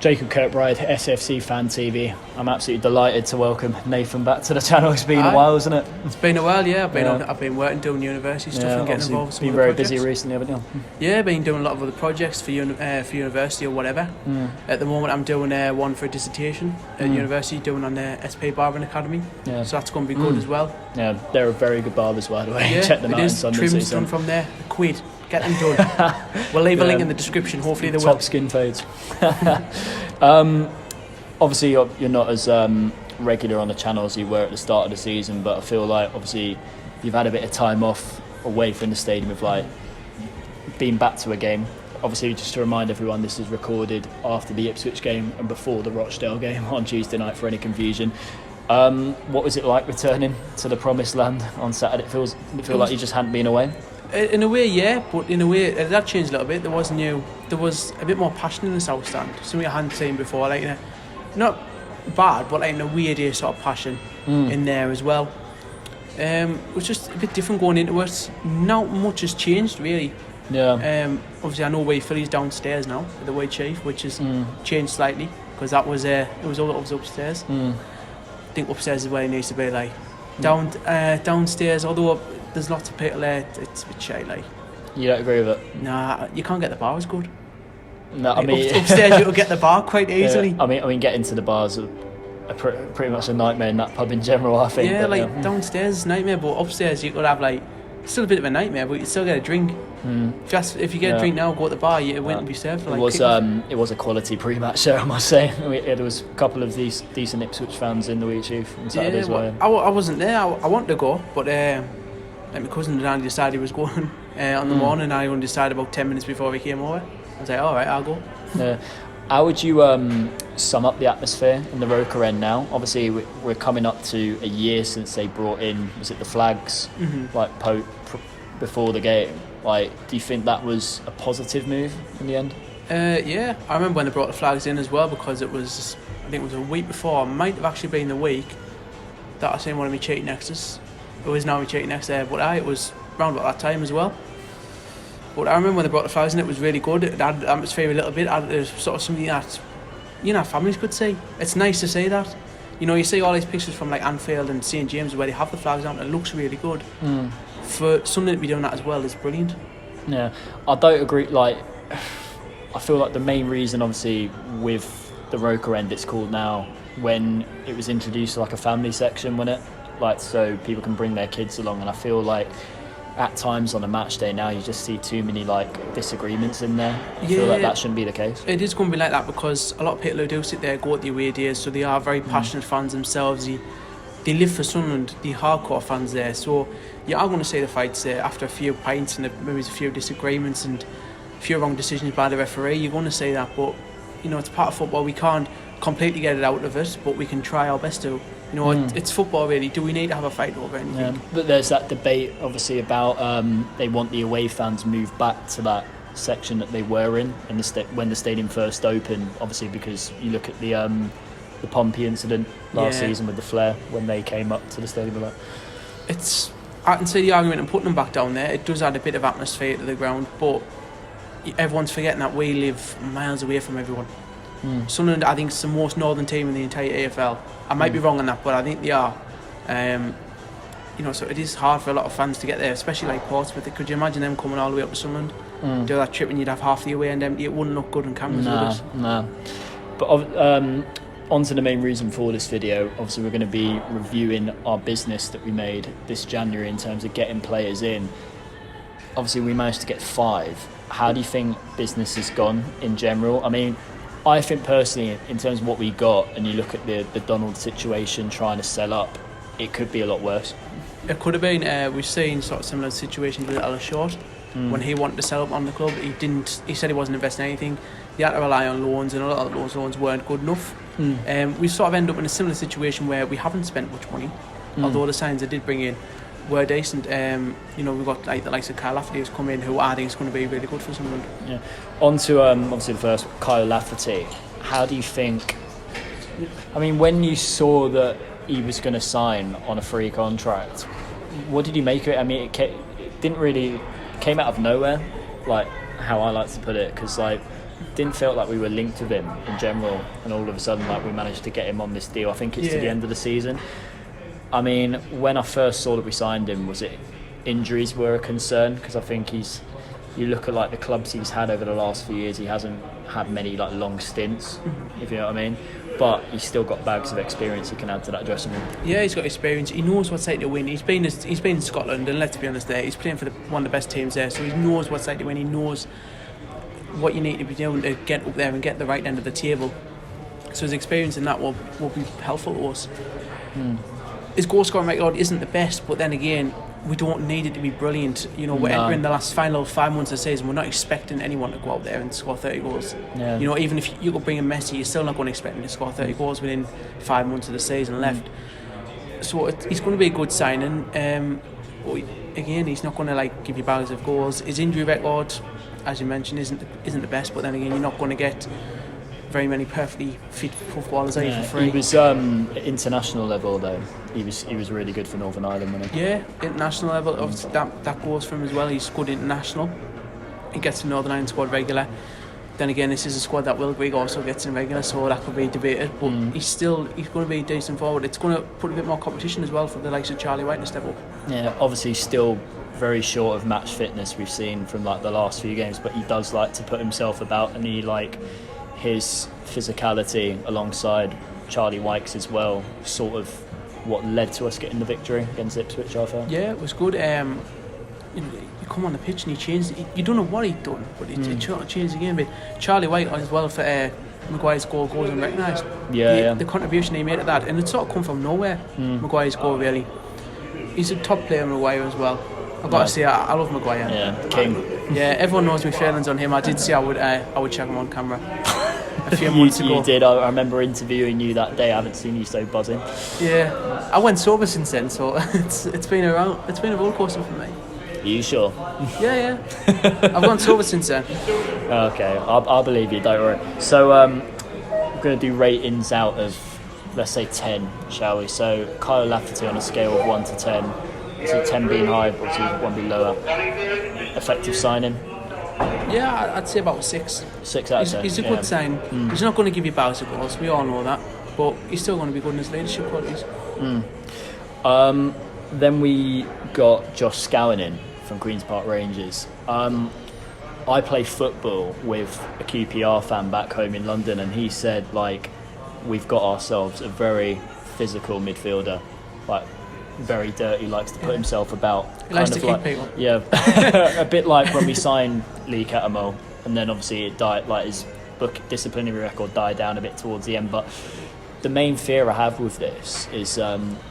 Jacob Kirkbride, SAFC Fan TV. I'm absolutely delighted to welcome Nathan back to the channel. It's been a while, hasn't it? It's been a while, yeah. I've been working, doing university stuff and getting involved with some been very busy recently, haven't you? Yeah, been doing a lot of other projects for university or whatever. At the moment, I'm doing one for a dissertation at university, doing on the SP Barbering Academy. Yeah. So that's going to be good as well. Yeah, they're a very good barbers, by the way. Yeah, check them out in Sunderland. Trims done from there. A quid. Get them done. We'll leave a link in the description. Hopefully they will. Top skin fades. Obviously, you're not as regular on the channel as you were at the start of the season, but I feel like obviously you've had a bit of time off away from the stadium with like being back to a game. Obviously, just to remind everyone, this is recorded after the Ipswich game and before the Rochdale game on Tuesday night for any confusion. What was it like returning to the promised land on Saturday? It feel like you just hadn't been away? In a way, yeah, but in a way it had changed a little bit. There was a bit more passion in the South Stand, something I hadn't seen before, like not bad, but like in a weird sort of passion in there as well. It was just a bit different going into it. Not much has changed really. Yeah. Obviously, I know Way Philly's downstairs now at the Way Chief, which has changed slightly because that was it was upstairs. I think upstairs is where it needs to be, like downstairs. Although there's lots of people there, it's a bit shy, like. You don't agree with it? Nah, you can't get the bar as good. No, I mean upstairs you'll get the bar quite easily. Yeah, I mean, getting to the bars are pretty much a nightmare in that pub in general, I think. Yeah, but, downstairs is a nightmare, but upstairs you could have still a bit of a nightmare, but you still get a drink. If you get a drink now, go to the bar, you wouldn't be served for it was a quality pre-match show, I must say. I mean, there was a couple of these decent Ipswich fans in the Wheat Chief on Saturday as well. I wasn't there. I wanted to go, but my cousin and Andy decided he was going on the morning, and I only decided about 10 minutes before he came over. I was like, all right, I'll go. Yeah. How would you sum up the atmosphere in the Roker end now? Obviously, we're coming up to a year since they brought in, was it the flags, before the game? Do you think that was a positive move in the end? Yeah, I remember when they brought the flags in as well, because I think it was a week before, it might have actually been the week that I seen one of my cheating extras. It was now my cheating extra, but it was around about that time as well. But I remember when they brought the flags in, it was really good. It had atmosphere a little bit. It was sort of something that, families could see. It's nice to say that. You see all these pictures from Anfield and St James where they have the flags on. It looks really good. For something to be doing that as well is brilliant. Yeah, I don't agree. I feel like the main reason, obviously, with the Roker end, it's called now, when it was introduced like a family section, wasn't it? So people can bring their kids along, and I feel like at times on a match day now you just see too many disagreements in there. I feel like that shouldn't be the case. It is going to be like that because a lot of people who do sit there go at the away days, so they are very passionate fans themselves. They live for Sunderland, the hardcore fans there, so you are going to see the fights there after a few pints and maybe a few disagreements and a few wrong decisions by the referee. You're going to see that, but it's part of football. We can't completely get it out of it, but we can try our best to. It's football really. Do we need to have a fight over anything? Yeah. But there's that debate obviously about they want the away fans moved back to that section that they were in when the stadium first opened, obviously, because you look at the Pompey incident last season with the flare when they came up to the stadium. I can see the argument in putting them back down there. It does add a bit of atmosphere to the ground, but everyone's forgetting that we live miles away from everyone. Sunderland, I think, is the most northern team in the entire AFL. I might be wrong on that, but I think they are. So it is hard for a lot of fans to get there, especially like Portsmouth. Could you imagine them coming all the way up to Sunderland, do that trip, and you'd have half the away end empty? It wouldn't look good on cameras, would it? Nah. But on to the main reason for this video. Obviously, we're going to be reviewing our business that we made this January in terms of getting players in. Obviously, we managed to get 5. How do you think business has gone in general? I mean, I think personally, in terms of what we got, and you look at the Donald situation trying to sell up, it could be a lot worse. It could have been. We've seen sort of similar situations with Ella Short. When he wanted to sell up on the club, he didn't. He said he wasn't investing in anything. He had to rely on loans, and a lot of those loans weren't good enough. We sort of end up in a similar situation where we haven't spent much money, although the signs they did bring in were decent. We've got the likes of Kyle Lafferty who's come in, who I think is going to be really good for Sunderland. Yeah. On to obviously the first, Kyle Lafferty. How do you think? I mean, when you saw that he was going to sign on a free contract, what did you make of it? I mean, it didn't really came out of nowhere, like how I like to put it, because didn't feel like we were linked with him in general, and all of a sudden like we managed to get him on this deal. I think it's to the end of the season. I mean, when I first saw that we signed him, was it injuries were a concern? Because I think you look at like the clubs he's had over the last few years, he hasn't had many like long stints, if you know what I mean. But he's still got bags of experience he can add to that dressing room. Yeah, he's got experience. He knows what's like to win. He's been in Scotland, and let's be honest, he's playing for one of the best teams there, so he knows what's like to win. He knows what you need to be doing to get up there and get the right end of the table. So his experience in that will be helpful to us. His goal scoring record isn't the best, but then again, we don't need it to be brilliant. You know, we're entering the final 5 months of the season. We're not expecting anyone to go out there and score 30 goals. Yeah. You know, even if you could bring in Messi, you're still not going to expect him to score 30 goals within 5 months of the season left. So he's going to be a good signing. But again, he's not going to like give you bags of goals. His injury record, as you mentioned, isn't the best. But then again, you're not going to get very many perfectly fit footballers out for free. He was international level though. He was really good for Northern Ireland, wasn't he? Yeah, international level. Obviously, that goes for him as well. He's good international. He gets the Northern Ireland squad regular. Then again, this is a squad that Will Grigg also gets in regular, so that could be debated. But he's going to be decent forward. It's going to put a bit more competition as well for the likes of Charlie White to step up. Yeah, obviously still very short of match fitness we've seen from like the last few games, but he does like to put himself about, and he like his physicality alongside Charlie White's as well, sort of what led to us getting the victory against Ipswich, I felt. Yeah, it was good. You come on the pitch and he changed. You don't know what he'd done, but it changed the game. But Charlie White as well for Maguire's goal goes unrecognised. The contribution he made at that, and it sort of come from nowhere. Maguire's goal really. He's a top player, Maguire as well. I've got to say, I love Maguire. Yeah, king. Yeah, everyone knows my feelings on him. I did say I would check him on camera a few months ago. You did. I remember interviewing you that day. I haven't seen you so buzzing. Yeah, I went sober since then, so it's been a roller coaster for me. Are you sure? Yeah. I've gone sober since then. Okay, I'll believe you. Don't worry. So I'm going to do ratings out of, let's say 10, shall we? So Kyle Lafferty on a scale of 1 to 10. So 10 being high, obviously 1 being lower. Effective signing? Yeah, I'd say about 6. 6 out of 10. He's a good sign. He's not going to give you bags of goals, we all know that. But he's still going to be good in his leadership qualities. Then we got Josh Scowen in from Queen's Park Rangers. I play football with a QPR fan back home in London, and he said, like, we've got ourselves a very physical midfielder, like, very dirty, likes to put himself about. He likes to kick people. Yeah, a bit like when we signed Lee Cattermole, and then obviously it died, like his disciplinary record died down a bit towards the end. But the main fear I have with this is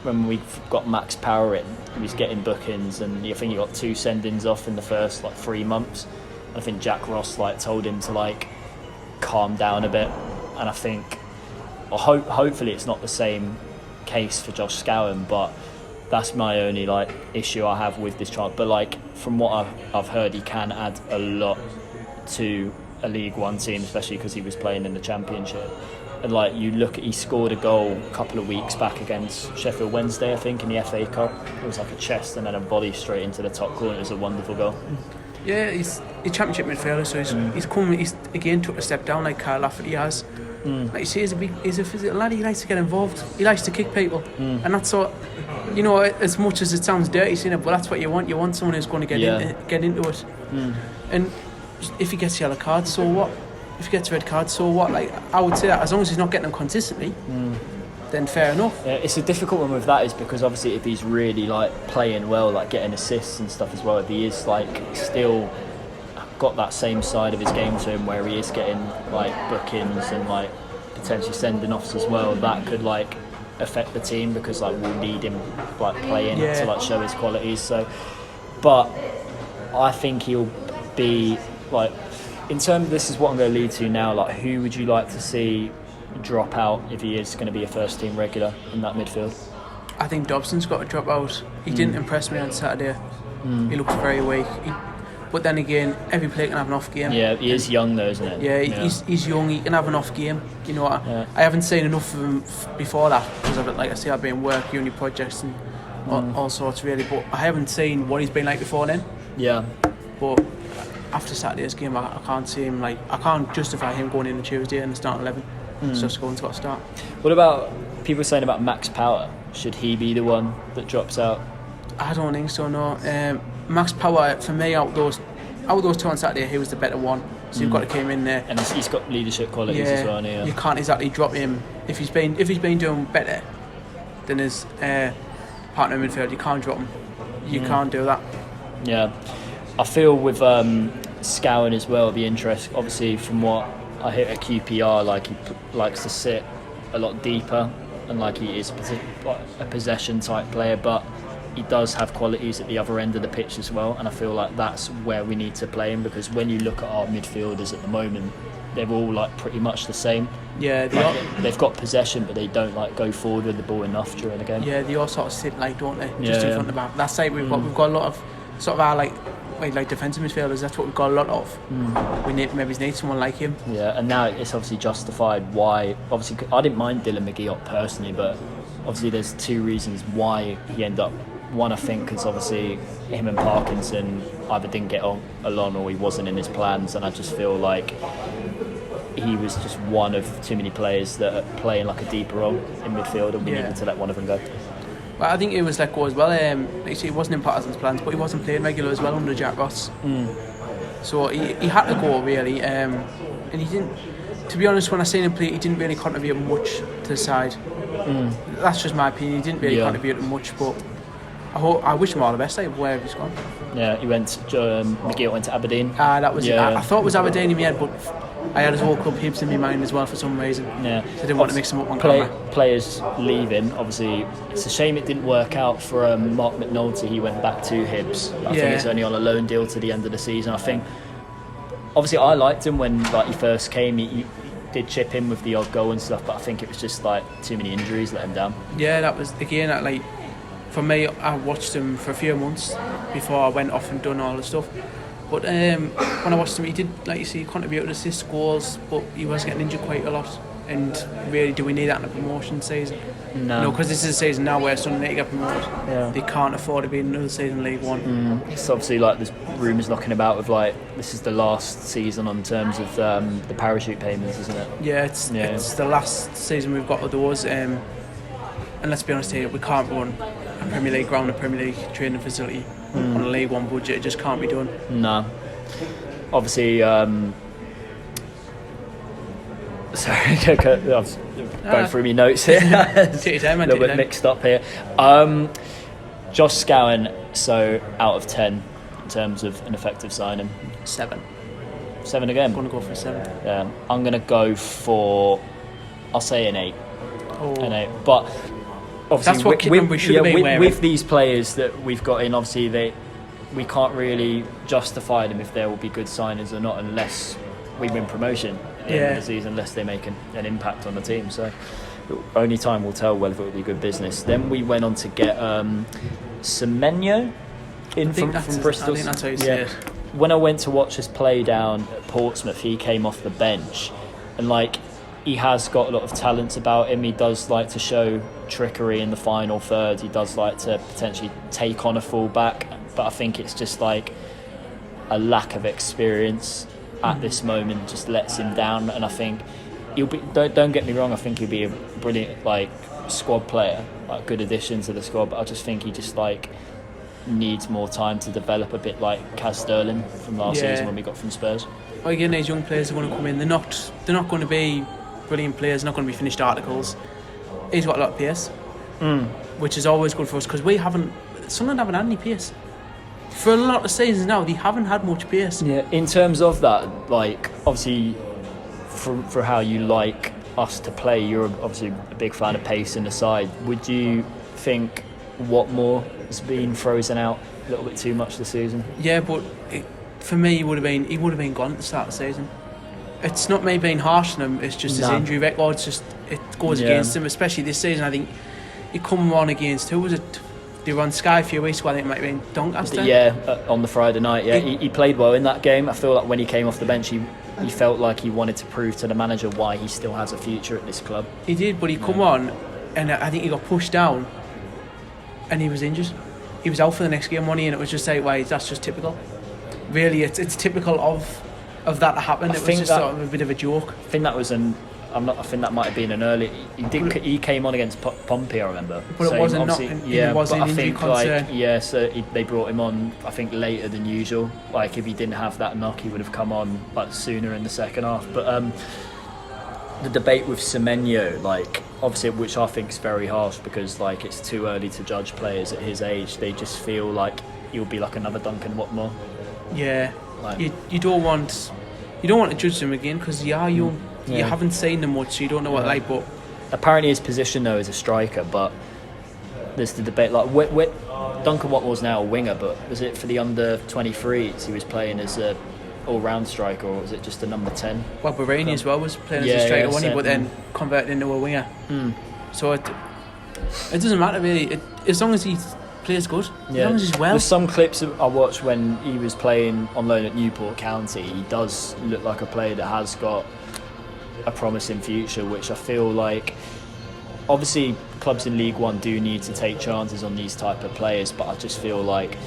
when we've got Max Power in, he was getting bookings, and I think he got 2 send-ins off in the first 3 months. I think Jack Ross told him to calm down a bit, and I think hopefully it's not the same case for Josh Scowen, but that's my only issue I have with this child. But from what I've heard, he can add a lot to a League One team, especially because he was playing in the Championship. And you look at, he scored a goal a couple of weeks back against Sheffield Wednesday, I think, in the FA Cup. It was a chest and then a volley straight into the top corner. It was a wonderful goal. Yeah, he's a Championship midfielder, so he's again took a step down like Kyle Lafferty has. Like you say, he's a physical lad. He likes to get involved. He likes to kick people, and that's what, as much as it sounds dirty, but that's what you want. You want someone who's going to get into it. And if he gets yellow cards, so what? If he gets red cards, so what? I would say that as long as he's not getting them consistently, then fair enough. Yeah, it's a difficult one with that, is because obviously if he's really playing well, getting assists and stuff as well, if he is still got that same side of his game to him where he is getting bookings and potentially sending offs as well, that could affect the team, because we'll need him playing to show his qualities. So, but I think he'll be in terms of, this is what I'm going to lead to now, who would you like to see drop out if he is going to be a first team regular in that midfield? I think Dobson's got to drop out. He didn't impress me on Saturday. He looked very weak. But then again, every player can have an off game. Yeah, he is young though, isn't he? Yeah, he's young. He can have an off game. I haven't seen enough of him before that, because I've been in work, uni projects and all sorts really. But I haven't seen what he's been like before then. Yeah. But after Saturday's game, I can't see him, like, I can't justify him going in on Tuesday and starting 11. It's just going to start. What about people saying about Max Power? Should he be the one that drops out? I don't think so, no. Max Power, for me, out those two on Saturday, he was the better one. So you've got to keep him in there. And he's got leadership qualities as well. Yeah. You can't exactly drop him if he's been doing better than his partner in midfield. You can't drop him. You can't do that. Yeah, I feel with Scowen as well, the interest, obviously from what I hear at QPR, like he likes to sit a lot deeper and like he is a possession type player, but he does have qualities at the other end of the pitch as well, and I feel like that's where we need to play him, because when you look at our midfielders at the moment, they're all like pretty much the same. Yeah, they've got possession, but they don't like go forward with the ball enough during the game. Yeah, they all sort of sit like, don't they? Just in front of the back. That's like we've got a lot of sort of our like defensive midfielders. That's what we've got a lot of. We maybe need someone like him. Yeah, and now it's obviously justified why. Obviously, I didn't mind Dylan McGee personally, but obviously there's two reasons why he ended up. One, I think, because obviously him and Parkinson either didn't get along or he wasn't in his plans, and I just feel like he was just one of too many players that are playing like a deeper role in midfield, and we needed to let one of them go. Well, I think it was let go as well. He wasn't in Patterson's plans, but he wasn't playing regular as well under Jack Ross. So he had to go really, and he didn't. To be honest, when I seen him play, he didn't really contribute much to the side. That's just my opinion. He didn't really contribute much, but I wish him all the best. Wherever he's gone. Yeah, he went. McGee went to Aberdeen. That was it. I thought it was Aberdeen in my head, but I had his whole club Hibs in my mind as well for some reason. Yeah, so I didn't want to mix them up on camera. Players leaving, obviously, it's a shame it didn't work out for Mark McNulty. He went back to Hibs. I think he's only on a loan deal to the end of the season. I think, obviously, I liked him when he first came. He did chip in with the odd goal and stuff, but I think it was just like too many injuries let him down. Yeah, that was again for me. I watched him for a few months before I went off and done all the stuff. But when I watched him, he did, like you see, contribute assists, goals, but he was getting injured quite a lot. And really, do we need that in a promotion season? No, because this is a season now where Sunderland need to get promoted. Yeah. They can't afford to be in another season in League One. It's obviously like there's rumours knocking about of like this is the last season on terms of the parachute payments, isn't it? Yeah, it's the last season we've got of those. And let's be honest here, we can't run a Premier League ground, a Premier League training facility on a League One budget. It just can't be done. No. Obviously, sorry, I'm going through my notes here. Take your time, a little bit mixed up here. Josh Scowen, so out of 10 in terms of an effective signing. 7 again. I'm going to go for a 7. Yeah, I'm going to go for, I'll say an 8. An 8, but obviously that's what we should have been wearing. With these players that we've got in, obviously we can't really justify them if they will be good signings or not unless we win promotion at the end of the season, unless they make an impact on the team. So only time will tell whether it will be good business. Then we went on to get Semenyo in from Bristol. I think that's how you say it. When I went to watch us play down at Portsmouth, he came off the bench, and he has got a lot of talents about him. He does like to show trickery in the final third. He does like to potentially take on a full-back, but I think it's just like a lack of experience at this moment just lets him down. And I think he'll be. Don't get me wrong. I think he'll be a brilliant squad player, good addition to the squad. But I just think he just needs more time to develop, a bit like Kaz Sterling from last season when we got from Spurs. Well, again, these young players are going to come in. They're not going to be brilliant players, not going to be finished articles. He's got a lot of pace, which is always good for us because Sunderland haven't had any pace. For a lot of seasons now, they haven't had much pace. Yeah, in terms of that, obviously, for how you like us to play, you're obviously a big fan of pace in the side. Would you think Watmore has been frozen out a little bit too much this season? Yeah, but for me, he would have been gone at the start of the season. It's not me being harsh on him, it's just his injury record. It goes against him, especially this season. I think he come on against, who was it? They were on Sky a few weeks ago. I think it might have been Doncaster. Yeah, on the Friday night. Yeah, he played well in that game. I feel like when he came off the bench, he felt like he wanted to prove to the manager why he still has a future at this club. He did, but he come on, and I think he got pushed down, and he was injured. He was out for the next game, wasn't he? And it was just that's just typical. really, it's typical of that to happen. It was just sort of a bit of a joke. I think that was I think that might have been an early. He came on against Pompey, I remember. But so it wasn't not. It wasn't an injury concern. So they brought him on. I think later than usual. Like if he didn't have that knock, he would have come on like sooner in the second half. But the debate with Semenyo, like obviously, which I think is very harsh because like it's too early to judge players at his age. They just feel like he'll be like another Duncan Watmore. Yeah, like, you don't want to judge them again because you are young. Yeah. You haven't seen them much, so you don't know what like. But apparently his position though is a striker. But there's the debate like Duncan Watmore's now a winger, but was it for the under 23s he was playing as a all-round striker, or was it just a number 10? Well, Bahraini as well was playing as a striker, wasn't he? But then converted into a winger. So it doesn't matter really. As long as he plays good, as long as he's well. There's some clips I watched when he was playing on loan at Newport County. He does look like a player that has got a promising future, which I feel like obviously clubs in League One do need to take chances on these type of players, but I just feel like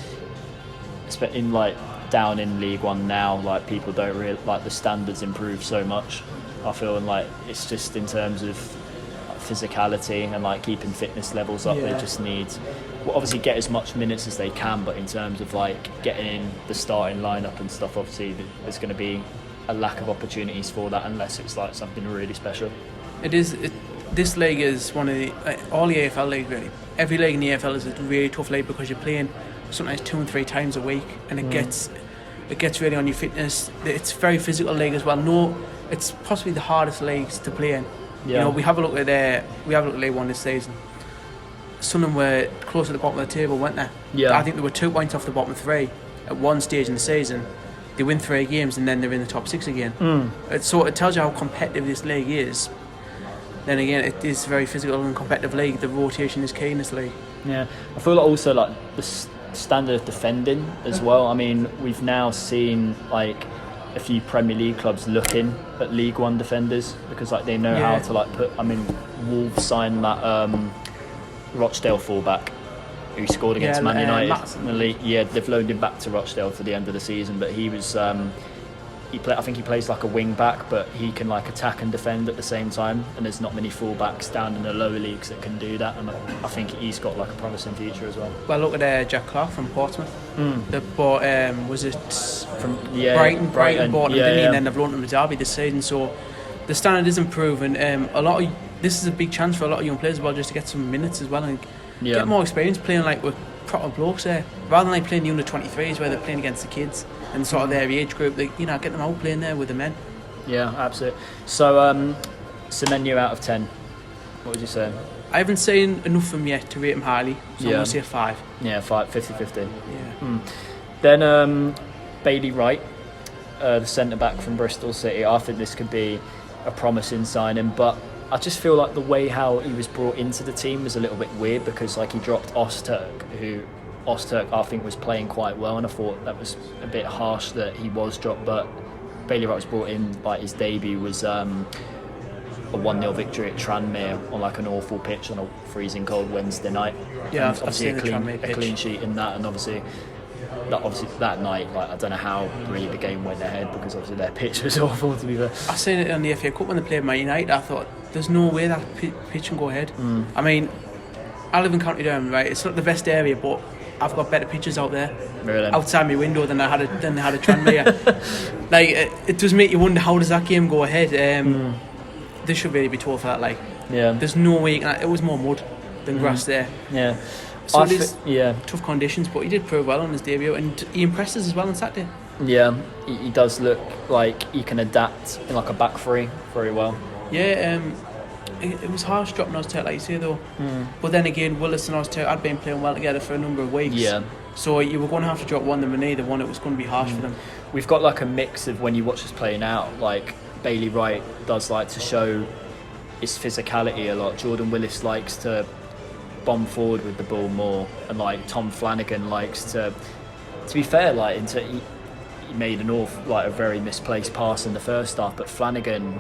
in like down in League One now, like people don't really like the standards improve so much. I feel like it's just in terms of physicality and like keeping fitness levels up, they just need obviously get as much minutes as they can, but in terms of like getting in the starting lineup and stuff, obviously there's going to be a lack of opportunities for that unless it's like something really special. This league is one of the all the AFL league really. Every league in the AFL is a really tough league because you're playing sometimes 2 and 3 times a week, and it gets really on your fitness. It's a very physical league as well. No, it's possibly the hardest leagues to play in. You know, we have a look at League One this season. Sunderland were close at the bottom of the table, weren't they? Yeah. I think they were 2 points off the bottom 3 at one stage in the season. They win 3 games and then they're in the top 6 again. So it tells you how competitive this league is. Then again, it is a very physical and competitive league. The rotation is key in this league. Yeah, I feel like also like the standard of defending as well. I mean, we've now seen like a few Premier League clubs looking at League One defenders because like they know how to like put. I mean, Wolves signed that Rochdale fullback who scored against Man United in the league. Yeah, they've loaned him back to Rochdale for the end of the season, but he was I think he plays like a wing back, but he can like attack and defend at the same time, and there's not many fullbacks down in the lower leagues that can do that, and I think he's got like a promising future as well. Well, look at Jack Clark from Portsmouth. They bought was it from Brighton bought him, didn't he? And then they've loaned him to Derby this season, so the standard is improving. This is a big chance for a lot of young players as well, just to get some minutes as well and get more experience playing like with proper blokes there, rather than like playing the under 23s where they're playing against the kids and sort of their age group. They, get them out playing there with the men. Yeah, absolutely. So Semenyo out of 10, what would you say? I haven't seen enough of him yet to rate him highly, so I'm going to say a 5. Yeah, 5, 50-50. Yeah. Then Bailey Wright, the centre back from Bristol City. I think this could be a promising signing, but I just feel like the way how he was brought into the team was a little bit weird because like he dropped Ozturk, who I think was playing quite well, and I thought that was a bit harsh that he was dropped, but Bailey Wright was brought in, like his debut was a 1-0 victory at Tranmere on like an awful pitch on a freezing cold Wednesday night. Yeah, and obviously a clean sheet in that, and obviously that night, like I don't know how really the game went ahead because obviously their pitch was awful, to be fair. I seen it on the FA Cup when they played Man United. I thought there's no way that pitch can go ahead. I mean, I live in County Durham, right? It's not the best area, but I've got better pitches out there, really? Outside my window than I had a Tranmere. Like it does make you wonder, how does that game go ahead? This should really be told for that. Like, there's no way it was more mud than grass there. Yeah. So it is tough conditions, but he did pretty well on his debut, and he impressed us as well on Saturday. Yeah, he does look like he can adapt in like a back three very well. Yeah, it was harsh dropping Ozturk, like you say, though. But then again, Willis and Ozturk had been playing well together for a number of weeks. Yeah. So you were going to have to drop one of them, and either one, it was going to be harsh for them. We've got like a mix of when you watch us play now, like Bailey Wright does like to show his physicality a lot. Jordan Willis likes to bomb forward with the ball more, and like Tom Flanagan likes to be fair, like he made a very misplaced pass in the first half, but Flanagan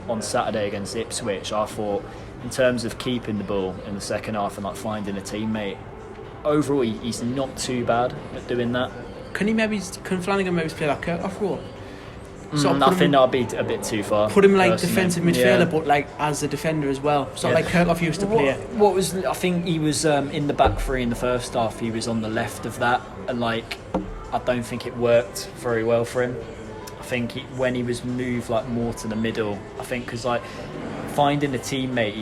on Saturday against Ipswich, I thought in terms of keeping the ball in the second half and like finding a teammate, overall he's not too bad at doing that. Can Flanagan maybe play that Kirkhoff role? I think that'll be a bit too far. Put him like personally. defensive midfielder, but like as a defender as well. Sort of like Kirkhoff used to play. I think he was in the back three in the first half. He was on the left of that, and like I don't think it worked very well for him. I think when he was moved like more to the middle, I think because like finding a teammate,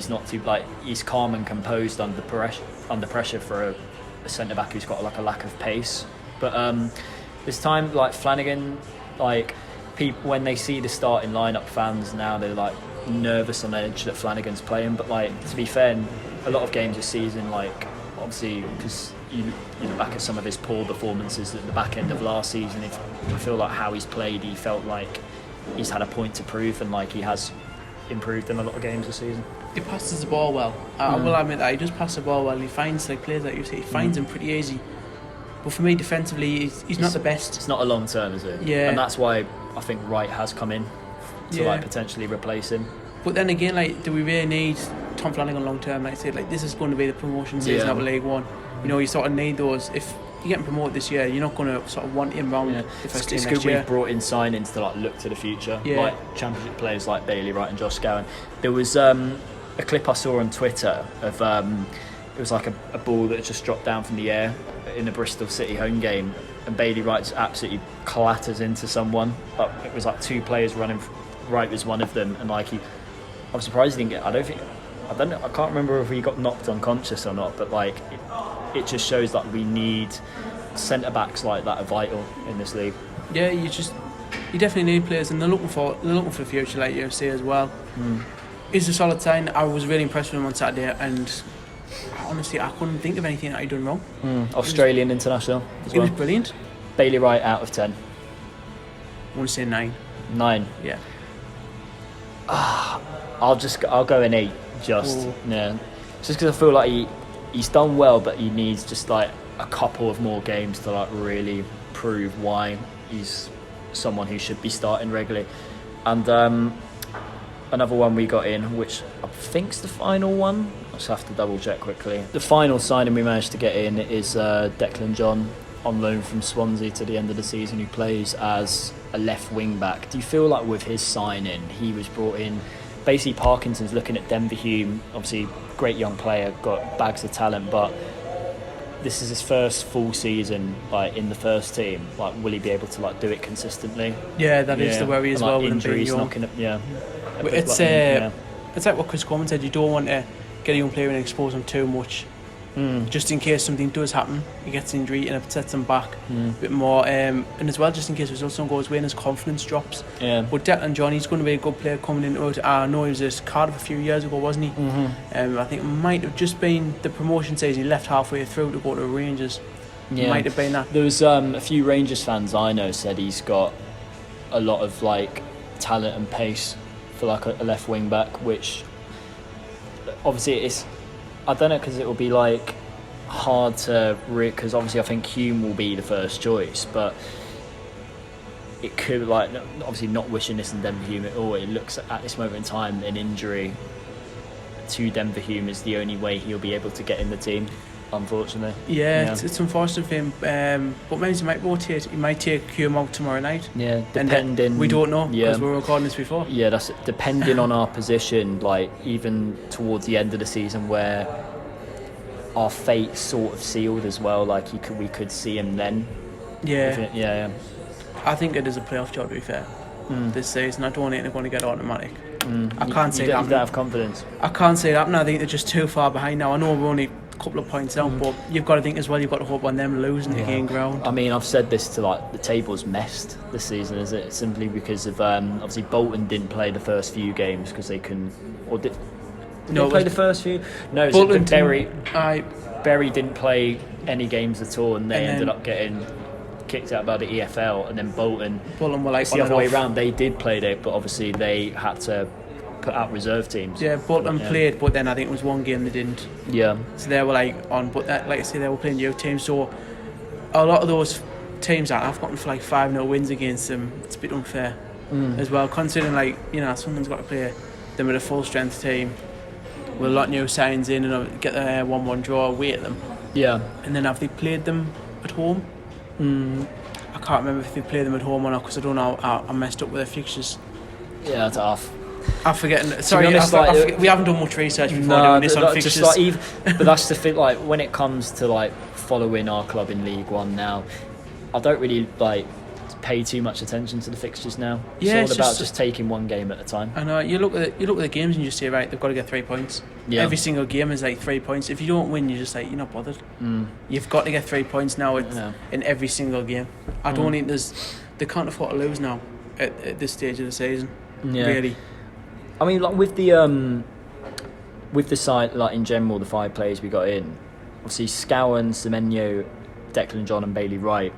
he's calm and composed under pressure for a centre back who's got like a lack of pace. But this time, like Flanagan, like. People when they see the starting lineup, fans now they're like nervous on edge that Flanagan's playing. But like to be fair, in a lot of games this season, like obviously because you look back at some of his poor performances at the back end of last season, I feel like how he's played, he felt like he's had a point to prove, and like he has improved in a lot of games this season. He passes the ball well. I will admit that he does pass the ball well. He finds like players like you say, he finds them pretty easy. But for me, defensively, he's not the best. It's not a long term, is it? Yeah. And that's why I think Wright has come in to like potentially replace him. But then again, like, do we really need Tom Flanagan long term? Like I said, like this is going to be the promotion season of League One. You know, you sort of need those. If you're getting promoted this year, you're not going to sort of want him round the first team next year. It's good we've brought in signings to like look to the future, like Championship players like Bailey Wright and Josh Gowan. There was a clip I saw on Twitter of it was like a ball that just dropped down from the air in a Bristol City home game, and Bailey Wright absolutely clatters into someone. But it was like two players running. Wright was one of them, and like I'm surprised he didn't get. I can't remember if he got knocked unconscious or not. But like it just shows that we need centre backs like that are vital in this league. Yeah, you definitely need players, and they're looking for the future, like you say as well. He's a solid sign. I was really impressed with him on Saturday, and honestly, I couldn't think of anything that he'd done wrong. Australian international as well. He was brilliant. Bailey Wright out of 10. I want to say 9. 9. Yeah. I'll go an 8. Just because I feel like he's done well, but he needs just like a couple of more games to like really prove why he's someone who should be starting regularly. And another one we got in, which I think's the final one. I just have to double check quickly. The final signing we managed to get in is Declan John, on loan from Swansea to the end of the season, who plays as a left wing back. Do you feel like with his signing, he was brought in? Basically, Parkinson's looking at Denver Hume, obviously great young player, got bags of talent, but this is his first full season like in the first team. Like, will he be able to like do it consistently? Yeah, that is the worry as well. Like, injuries knocking up. It's like what Chris Coleman said. You don't want to get a young player and expose him too much, just in case something does happen. He gets injury and it sets him back a bit more. And as well, just in case results don't go his way and his confidence drops. Yeah. But Declan John, he's going to be a good player coming into it. I know he was at Cardiff a few years ago, wasn't he? I think it might have just been the promotion season. He left halfway through to go to Rangers. Yeah. Might have been that. There was a few Rangers fans I know said he's got a lot of like talent and pace for like a left wing back, which obviously it's, I don't know, because it will be like hard to because obviously I think Hume will be the first choice, but it could, like, obviously not wishing this in Denver Hume at all, it looks at this moment in time an injury to Denver Hume is the only way he'll be able to get in the team, unfortunately. It's unfortunate for him, but maybe he might rotate. He might take Hume out tomorrow night. Yeah, depending. We don't know because we were recording this before. Yeah, that's it. Depending on our position, like even towards the end of the season where our fate's sort of sealed as well. Like we could see him then. Yeah. I think it is a playoff job, to be fair. This season, I don't think they're going to get automatic. I can't say that. You don't have confidence. I can't say that. I think they're just too far behind now. I know we're only a couple of points out, but you've got to think as well. You've got to hope on them losing to gain ground. I mean, I've said this to like the table's messed this season, is it? Simply because of obviously Bolton didn't play the first few games because they couldn't, or did they play the first few? No, Bolton Bury didn't play any games at all, and they ended up getting kicked out by the EFL, and then Bolton were like the other way around. They did play it, but obviously they had to put out reserve teams. Yeah, Bolton played, but then I think it was one game they didn't. Yeah. So they were like on, but like I say, they were playing youth teams. So a lot of those teams that I've gotten for like 5-0 wins against them, it's a bit unfair as well, considering like, you know, someone's got to play them with a full strength team with a lot of new signs in and get the 1-1 draw away at them. Yeah. And then have they played them at home? I can't remember if they play them at home or not because I don't know. I messed up with their fixtures. Yeah, that's half. I'm forgetting. Sorry, honest, we haven't done much research before doing this on fixtures. But that's the thing. Like when it comes to like following our club in League One now, I don't really like pay too much attention to the fixtures now. Yeah, it's all about just taking one game at a time. I know. You look at the games and you just say, right, they've got to get 3 points. Yeah. Every single game is like 3 points. If you don't win, you're just like, you're not bothered. You've got to get 3 points now in every single game. I don't think they can't afford to lose now at this stage of the season. Yeah. Really. I mean, like with the side, like in general, the 5 players we got in, obviously Scowen, Semenyo, Declan John, and Bailey Wright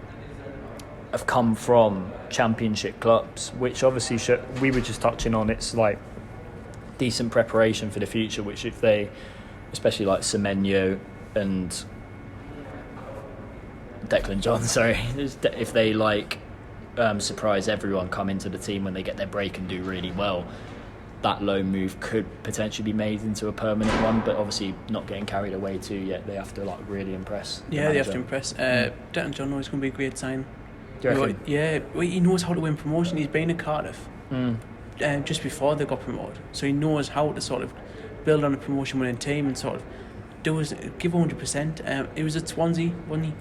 have come from championship clubs, which obviously we were just touching on. It's like decent preparation for the future. Which if they, especially like Semenyo and Declan John, if they like surprise everyone, come into the team when they get their break and do really well, that loan move could potentially be made into a permanent one, but obviously not getting carried away too yet. They have to like really impress. Yeah, they have to impress. Declan John knows it's going to be a great sign. Do you reckon? Yeah, he knows how to win promotion. He's been at Cardiff just before they got promoted, so he knows how to sort of build on a promotion winning team and sort of give 100%. He was at Swansea, wasn't he?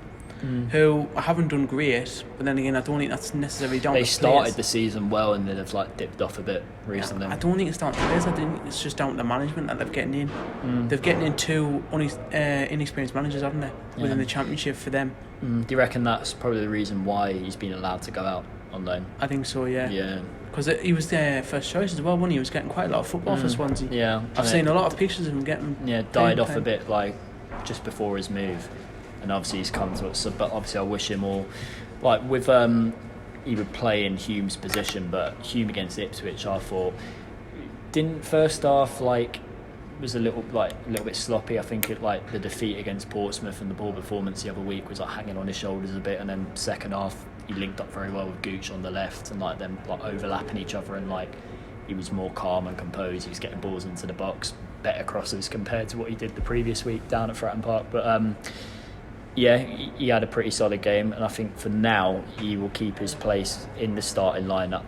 Who haven't done great, but then again, I don't think that's necessarily down to players. They started the season well and then have like dipped off a bit recently. I don't think it's down to players. I think it's just down to the management that they're getting in. They've getting in 2 inexperienced managers, haven't they, within the Championship for them. Do you reckon that's probably the reason why he's been allowed to go out on loan? I think so, yeah. Yeah. Because he was their first choice as well, wasn't he? He was getting quite a lot of football for Swansea. Yeah. I've seen a lot of pictures of him getting... Yeah, died off a bit like just before his move. And obviously he's come to us, but obviously I wish him all. Like with he would play in Hume's position, but Hume against Ipswich, I thought didn't first half like was a little bit sloppy. I think the defeat against Portsmouth and the poor performance the other week was like hanging on his shoulders a bit, and then second half he linked up very well with Gooch on the left and like them like overlapping each other, and like he was more calm and composed. He was getting balls into the box, better crosses compared to what he did the previous week down at Fratton Park, but. Yeah, he had a pretty solid game, and I think for now he will keep his place in the starting lineup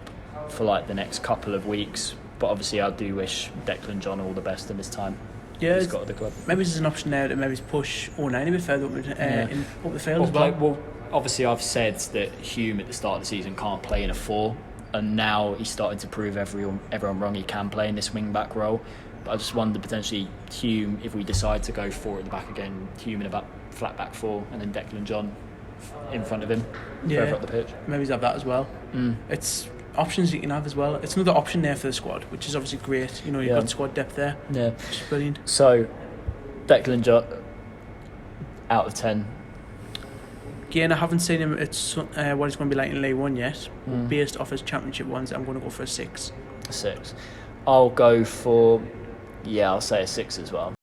for like the next couple of weeks. But obviously, I do wish Declan John all the best in his time. Yeah, he's got at the club. Maybe there's an option there to maybe push O'Neill a bit further up the field as well. Well, obviously, I've said that Hume at the start of the season can't play in a 4, and now he's starting to prove everyone wrong. He can play in this wing back role. But I just wonder potentially Hume, if we decide to go 4 at the back again, Hume in a flat back 4, and then Declan John in front of him further up the pitch. Maybe he's have that as well. It's options you can have as well. It's another option there for the squad, which is obviously great. You know, you've got squad depth there. Yeah, which is brilliant. So Declan John out of 10. Again, I haven't seen him at what he's going to be like in League One yet. Based off his Championship ones, I'm going to go for a 6. A 6. I'll go for I'll say a 6 as well.